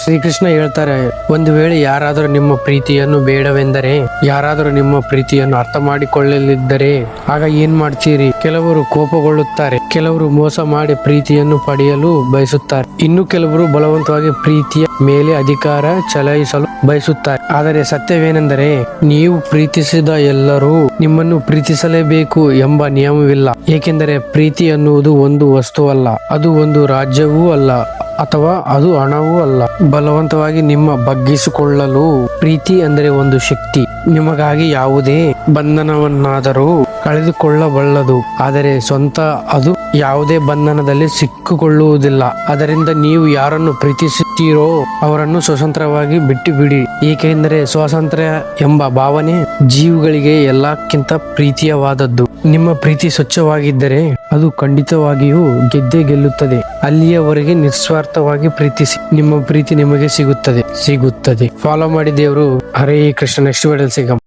ಶ್ರೀಕೃಷ್ಣ ಹೇಳ್ತಾರೆ, ಒಂದು ವೇಳೆ ಯಾರಾದರೂ ನಿಮ್ಮ ಪ್ರೀತಿಯನ್ನು ಬೇಡವೆಂದರೆ, ಯಾರಾದರೂ ನಿಮ್ಮ ಪ್ರೀತಿಯನ್ನು ಅರ್ಥ ಮಾಡಿಕೊಳ್ಳಲಿದ್ದರೆ ಆಗ ಏನ್ ಮಾಡ್ತೀರಿ? ಕೆಲವರು ಕೋಪಗೊಳ್ಳುತ್ತಾರೆ, ಕೆಲವರು ಮೋಸ ಮಾಡಿ ಪ್ರೀತಿಯನ್ನು ಪಡೆಯಲು ಬಯಸುತ್ತಾರೆ, ಇನ್ನು ಕೆಲವರು ಬಲವಂತವಾಗಿ ಪ್ರೀತಿಯ ಮೇಲೆ ಅಧಿಕಾರ ಚಲಾಯಿಸಲು ಬಯಸುತ್ತಾರೆ. ಆದರೆ ಸತ್ಯವೇನೆಂದರೆ, ನೀವು ಪ್ರೀತಿಸಿದ ಎಲ್ಲರೂ ನಿಮ್ಮನ್ನು ಪ್ರೀತಿಸಲೇಬೇಕು ಎಂಬ ನಿಯಮವಿಲ್ಲ. ಏಕೆಂದರೆ ಪ್ರೀತಿ ಅನ್ನುವುದು ಒಂದು ವಸ್ತುವಲ್ಲ, ಅದು ಒಂದು ರಾಜ್ಯವೂ ಅಲ್ಲ, ಅಥವಾ ಅದು ಹಣವೂ ಅಲ್ಲ. ಬಲವಂತವಾಗಿ ನಿಮ್ಮ ಬಗ್ಗಿಸಿಕೊಳ್ಳಲು ಪ್ರೀತಿ ಅಂದರೆ ಒಂದು ಶಕ್ತಿ. ನಿಮಗಾಗಿ ಯಾವುದೇ ಬಂಧನವನ್ನಾದರೂ ಕಳೆದುಕೊಳ್ಳಬಲ್ಲದು, ಆದರೆ ಸ್ವಂತ ಅದು ಯಾವುದೇ ಬಂಧನದಲ್ಲಿ ಸಿಕ್ಕಿಕೊಳ್ಳುವುದಿಲ್ಲ. ಅದರಿಂದ ನೀವು ಯಾರನ್ನು ಪ್ರೀತಿಸುತ್ತೀರೋ ಅವರನ್ನು ಸ್ವತಂತ್ರವಾಗಿ ಬಿಟ್ಟು ಬಿಡಿ, ಏಕೆಂದರೆ ಸ್ವಾತಂತ್ರ್ಯ ಎಂಬ ಭಾವನೆ ಜೀವಿಗಳಿಗೆ ಎಲ್ಲಕ್ಕಿಂತ ಪ್ರೀತಿಯವಾದದ್ದು. ನಿಮ್ಮ ಪ್ರೀತಿ ಸ್ವಚ್ಛವಾಗಿದ್ದರೆ ಅದು ಖಂಡಿತವಾಗಿಯೂ ಗೆದ್ದೇ ಗೆಲ್ಲುತ್ತದೆ. ಅಲ್ಲಿಯವರೆಗೆ ನಿಸ್ವಾರ್ಥವಾಗಿ ಪ್ರೀತಿಸಿ, ನಿಮ್ಮ ಪ್ರೀತಿ ನಿಮಗೆ ಸಿಗುತ್ತದೆ. ಫಾಲೋ ಮಾಡಿ ದೇವರು. ಹರೇ ಕೃಷ್ಣ. ನೆಕ್ಸ್ಟ್ ವಿಡಿಯೋದಲ್ಲಿ ಸಿಗಮ್.